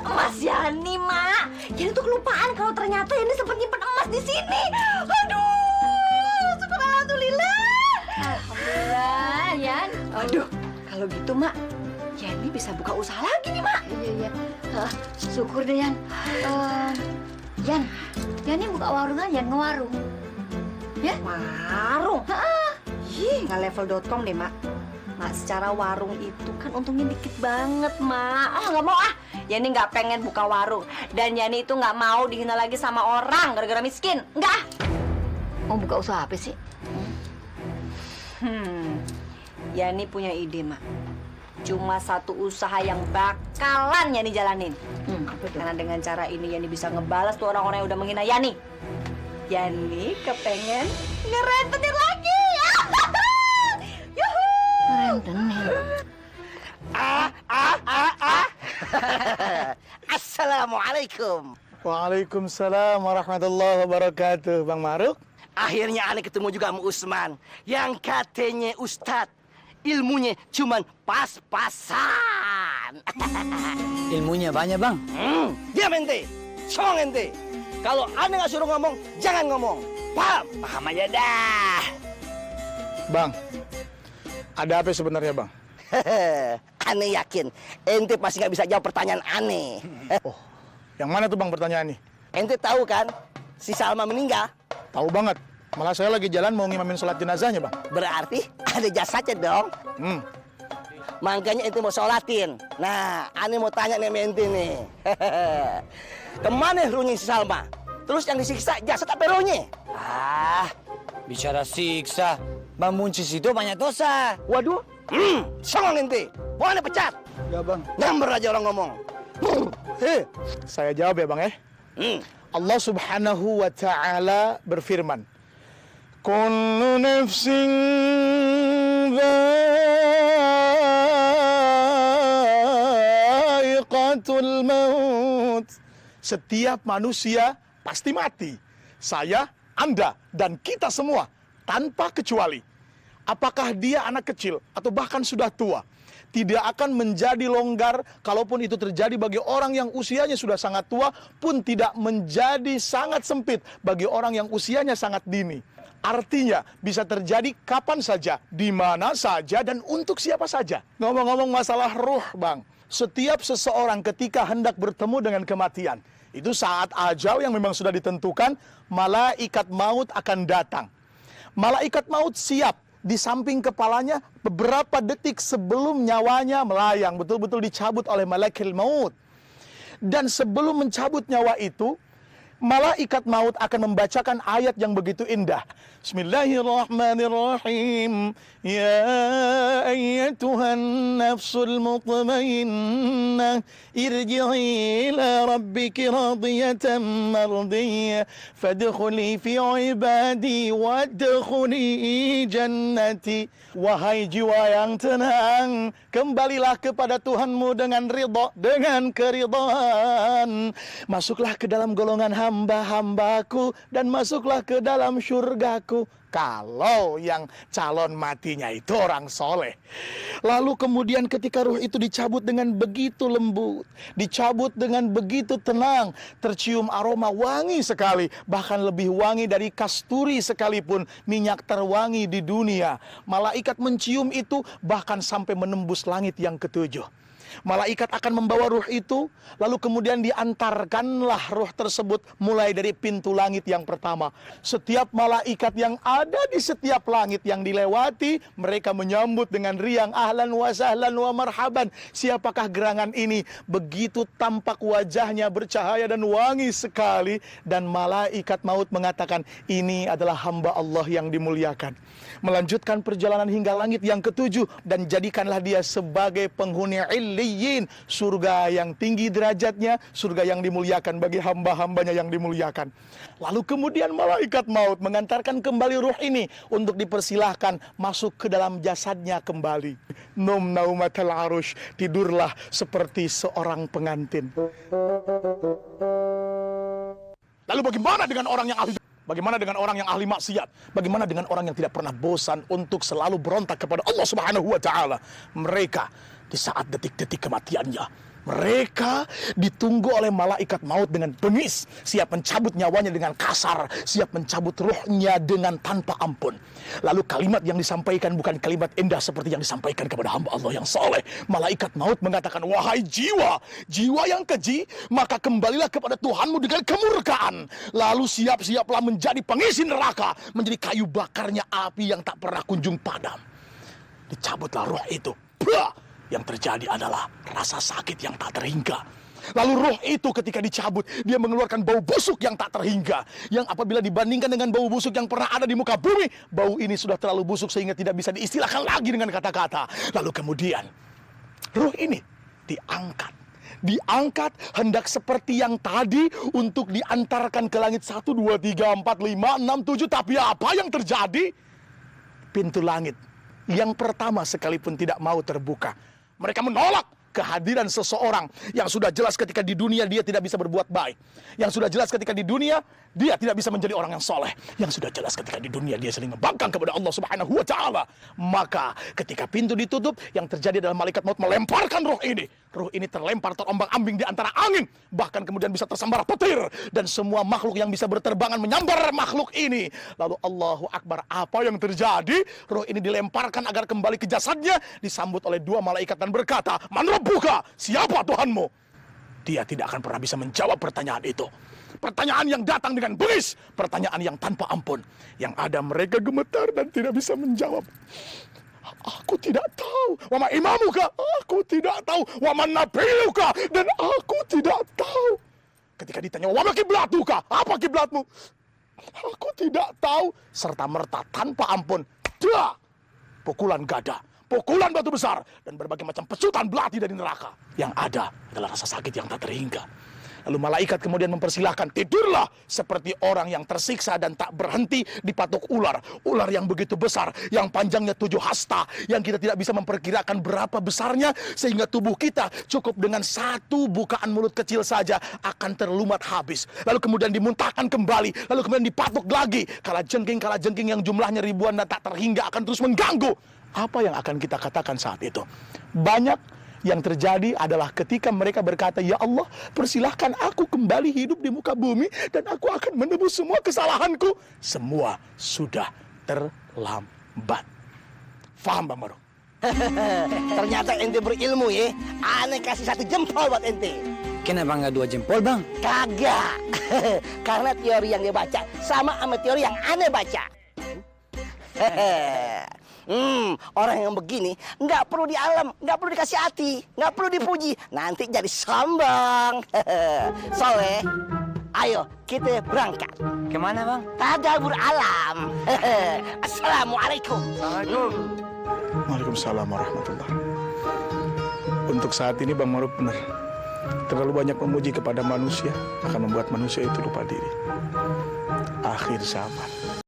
Mas Yani, Mak. Yani tuh kelupaan kalau ternyata Yani sempat nyimpen emas di sini. Aduh, syukur alhamdulillah. Alhamdulillah, Yan. Aduh, kalau gitu, Mak, Yani bisa buka usaha lagi nih, Mak. Iya. Syukur deh, Yan. Yan, Yani buka warung aja, ngewarung. Ya? Warung? Ih, nggak level.com deh, Mak. Mak, secara warung itu kan untungnya dikit banget, Mak. Nggak mau ah. Yani nggak pengen buka warung. Dan Yani itu nggak mau dihina lagi sama orang gara-gara miskin. Nggak. Mau buka usaha apa sih? Yani punya ide, Mak. Cuma satu usaha yang bakalan Yani jalanin. Apa tuh? Karena dengan cara ini Yani bisa ngebalas tuh orang-orang yang udah menghina Yani. Yani kepengen ngerentenir lagi. Yuhu. Rentenir. Assalamualaikum. Waalaikumsalam warahmatullahi wabarakatuh, Bang Maruk. Akhirnya aneh ketemu juga sama Usman yang katanya Ustadz. Ilmunya cuman pas-pasan. Ilmunya banyak, Bang. Diam ente, song ente. Kalau aneh nggak suruh ngomong, jangan ngomong. Paham? Paham aja dah. Bang, ada apa sebenarnya, Bang? Aneh yakin, ente pasti nggak bisa jawab pertanyaan aneh. Oh, yang mana tuh, Bang, pertanyaan nih? Ente tahu kan, si Salma meninggal? Tahu banget. Malah saya lagi jalan mau ngimamin sholat jenazahnya, Bang. Berarti ada jasadnya dong. Makanya ente mau sholatin. Nah, aneh mau tanya nih sama ente nih. Kemana ruhnya si Salma? Terus yang disiksa jasad apa ruhnya? Bicara siksa, Bang Muncis itu banyak dosa. Waduh, songong ente. Mau aneh pecat. Ya, Bang. Nyamber aja orang ngomong. Saya jawab ya, Bang, ya. Allah Subhanahu wa ta'ala berfirman, kullu nafsin dha'iqatul maut. Setiap manusia pasti mati. Saya, Anda, dan kita semua tanpa kecuali. Apakah dia anak kecil atau bahkan sudah tua, tidak akan menjadi longgar kalaupun itu terjadi bagi orang yang usianya sudah sangat tua, pun tidak menjadi sangat sempit bagi orang yang usianya sangat dini. Artinya bisa terjadi kapan saja, di mana saja, dan untuk siapa saja. Ngomong-ngomong masalah ruh, Bang, setiap seseorang ketika hendak bertemu dengan kematian, itu saat ajal yang memang sudah ditentukan, malaikat maut akan datang. Malaikat maut siap di samping kepalanya beberapa detik sebelum nyawanya melayang, betul-betul dicabut oleh malaikat maut. Dan sebelum mencabut nyawa itu, malaikat maut akan membacakan ayat yang begitu indah. Bismillahirrahmanirrahim. Ya ayyatuhan nafsul mutmainnah, irji'i ila rabbiki radiyatan mardiyah, fadkhuli fi ibadi wadkhuli jannati. Wahai jiwa yang tenang, kembalilah kepada Tuhanmu dengan ridha, dengan keridhaan. Masuklah ke dalam golongan hamba-hambaku dan masuklah ke dalam syurgaku. Kalau yang calon matinya itu orang soleh. Lalu kemudian ketika ruh itu dicabut dengan begitu lembut, dicabut dengan begitu tenang, tercium aroma wangi sekali, bahkan lebih wangi dari kasturi sekalipun, minyak terwangi di dunia. Malaikat mencium itu bahkan sampai menembus langit yang ketujuh. Malaikat akan membawa ruh itu, lalu kemudian diantarkanlah ruh tersebut mulai dari pintu langit yang pertama. Setiap malaikat yang ada di setiap langit yang dilewati, mereka menyambut dengan riang, ahlan wa sahlan wa marhaban. Siapakah gerangan ini? Begitu tampak wajahnya bercahaya dan wangi sekali. Dan malaikat maut mengatakan, ini adalah hamba Allah yang dimuliakan. Melanjutkan perjalanan hingga langit yang ketujuh, dan jadikanlah dia sebagai penghuni illiyin, surga yang tinggi derajatnya, surga yang dimuliakan bagi hamba-hambanya yang dimuliakan. Lalu kemudian malaikat maut mengantarkan kembali ruh ini untuk dipersilahkan masuk ke dalam jasadnya kembali. Num naumatal arush, tidurlah seperti seorang pengantin. Lalu bagaimana dengan orang yang ahli? Bagaimana dengan orang yang ahli maksiat? Bagaimana dengan orang yang tidak pernah bosan untuk selalu berontak kepada Allah Subhanahu wa ta'ala? Mereka di saat detik-detik kematiannya, Mereka ditunggu oleh malaikat maut dengan bengis, siap mencabut nyawanya dengan kasar, siap mencabut rohnya dengan tanpa ampun. Lalu kalimat yang disampaikan bukan kalimat indah seperti yang disampaikan kepada hamba Allah yang soleh. Malaikat maut mengatakan, wahai jiwa, jiwa yang keji, maka kembalilah kepada Tuhanmu dengan kemurkaan. Lalu siap-siaplah menjadi pengisi neraka, menjadi kayu bakarnya api yang tak pernah kunjung padam. Dicabutlah roh itu. Bah! Yang terjadi adalah rasa sakit yang tak terhingga. Lalu roh itu ketika dicabut, dia mengeluarkan bau busuk yang tak terhingga. Yang apabila dibandingkan dengan bau busuk yang pernah ada di muka bumi, bau ini sudah terlalu busuk sehingga tidak bisa diistilahkan lagi dengan kata-kata. Lalu kemudian, roh ini diangkat. Diangkat hendak seperti yang tadi untuk diantarkan ke langit 1, 2, 3, 4, 5, 6, 7. Tapi apa yang terjadi? Pintu langit yang pertama sekalipun tidak mau terbuka. Mereka menolak kehadiran seseorang yang sudah jelas ketika di dunia dia tidak bisa berbuat baik. Yang sudah jelas ketika di dunia dia tidak bisa menjadi orang yang soleh. Yang sudah jelas ketika di dunia dia sering membangkang kepada Allah Subhanahu wa Ta'ala. Maka ketika pintu ditutup, yang terjadi adalah malaikat maut melemparkan roh ini. Roh ini terlempar terombang-ambing di antara angin, bahkan kemudian bisa tersambar petir, dan semua makhluk yang bisa berterbangan menyambar makhluk ini. Lalu Allahu Akbar, apa yang terjadi? Roh ini dilemparkan agar kembali ke jasadnya, disambut oleh 2 malaikat dan berkata, "Man rabbuka? Siapa Tuhanmu?" Dia tidak akan pernah bisa menjawab pertanyaan itu. Pertanyaan yang datang dengan bengis, pertanyaan yang tanpa ampun. Yang ada mereka gemetar dan tidak bisa menjawab. Aku tidak tahu. Wa ma imamuka? Aku tidak tahu. Wa man nabiyuka? Dan aku tidak tahu. Ketika ditanya, wa ma kiblatuka? Apa kiblatmu? Aku tidak tahu. Serta merta tanpa ampun. Dah! Pukulan gada, pukulan batu besar, dan berbagai macam pecutan belati dari neraka. Yang ada adalah rasa sakit yang tak terhingga. Lalu malaikat kemudian mempersilahkan, tidurlah seperti orang yang tersiksa dan tak berhenti dipatuk ular. Ular yang begitu besar, yang panjangnya 7 hasta, yang kita tidak bisa memperkirakan berapa besarnya, sehingga tubuh kita cukup dengan 1 bukaan mulut kecil saja akan terlumat habis. Lalu kemudian dimuntahkan kembali, lalu kemudian dipatuk lagi. Kala jengking yang jumlahnya ribuan dan tak terhingga akan terus mengganggu. Apa yang akan kita katakan saat itu? Banyak yang terjadi adalah ketika mereka berkata, "Ya Allah, persilahkan aku kembali hidup di muka bumi dan aku akan menebus semua kesalahanku." Semua sudah terlambat. Faham Bang Maru? Ternyata ente berilmu ya. Aneh kasih 1 jempol buat ente. Kenapa nggak 2 jempol, Bang? Kagak. Karena teori yang dia baca sama teori yang aneh baca. Orang yang begini nggak perlu dialam, nggak perlu dikasih hati, nggak perlu dipuji, nanti jadi sombong. Soleh, ayo kita berangkat. Kemana, Bang? Tadabur alam. Assalamualaikum. Waalaikumsalam warahmatullahi. Untuk saat ini Bang Maruf benar. Terlalu banyak memuji kepada manusia akan membuat manusia itu lupa diri. Akhir zaman.